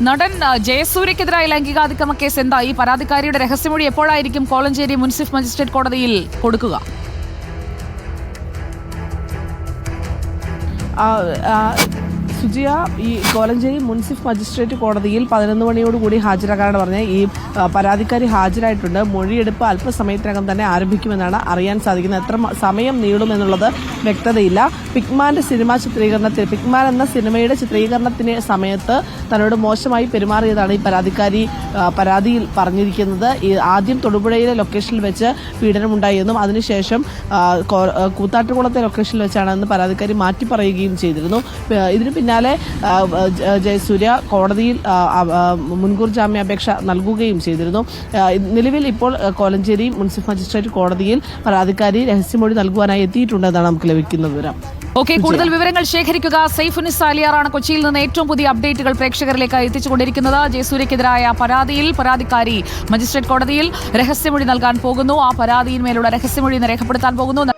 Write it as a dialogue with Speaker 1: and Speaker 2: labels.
Speaker 1: നടൻ ജയസൂര്യക്കെതിരായ ലൈംഗികാതിക്രമ കേസ് എന്തായി? പരാതിക്കാരിയുടെ രഹസ്യമൊഴി എപ്പോഴായിരിക്കും കോലഞ്ചേരി മുൻസിഫ് മജിസ്ട്രേറ്റ് കോടതിയിൽ കൊടുക്കുക?
Speaker 2: സുജിയ, ഈ കോലഞ്ചേരി മുൻസിഫ് മജിസ്ട്രേറ്റ് കോടതിയിൽ 11 മണിയോടുകൂടി ഹാജരാക്കാനാണ് പറഞ്ഞത്. ഈ പരാതിക്കാരി ഹാജരായിട്ടുണ്ട്. മൊഴിയെടുപ്പ് അല്പസമയത്തിനകം തന്നെ ആരംഭിക്കുമെന്നാണ് അറിയാൻ സാധിക്കുന്നത്. എത്ര സമയം നീളുമെന്നുള്ളത് വ്യക്തതയില്ല. പിക്മാൻ എന്ന സിനിമയുടെ ചിത്രീകരണത്തിന് സമയത്ത് തന്നോട് മോശമായി പെരുമാറിയതാണ് ഈ പരാതിക്കാരി പരാതിയിൽ പറഞ്ഞിരിക്കുന്നത്. ആദ്യം തൊടുപുഴയിലെ ലൊക്കേഷനിൽ വെച്ച് പീഡനമുണ്ടായെന്നും അതിനുശേഷം കൂത്താട്ടുകുളത്തെ ലൊക്കേഷനിൽ വെച്ചാണെന്ന് പരാതിക്കാരി മാറ്റി പറയുകയും ചെയ്തിരുന്നു. ഇതിന് പിന്നാലെ ജയസൂര്യ കോടതിയിൽ മുൻകൂർ ജാമ്യാപേക്ഷ നൽകുകയും ചെയ്തിരുന്നു. നിലവിൽ ഇപ്പോൾ കോലഞ്ചേരി മുൻസിഫ് മജിസ്ട്രേറ്റ് കോടതിയിൽ പരാതിക്കാരി രഹസ്യമൊഴി നൽകുവാനായി എത്തിയിട്ടുണ്ടെന്നാണ് നമുക്ക് ലഭിക്കുന്ന വിവരം.
Speaker 1: കൂടുതൽ വിവരങ്ങൾ ശേഖരിക്കുക. സൈഫുനിസ് ആലിയാറാണ് കൊച്ചിയിൽ നിന്ന് ഏറ്റവും പുതിയ അപ്ഡേറ്റുകൾ പ്രേക്ഷകരിലേക്ക് എത്തിച്ചുകൊണ്ടിരിക്കുന്നത്. ജയസൂര്യക്കെതിരായ പരാതിയിൽ പരാതിക്കാരി മജിസ്ട്രേറ്റ് കോടതിയിൽ രഹസ്യമൊഴി നൽകാൻ പോകുന്നു. ആ പരാതിയിന്മേലുള്ള രഹസ്യമൊഴി രേഖപ്പെടുത്താൻ പോകുന്നു.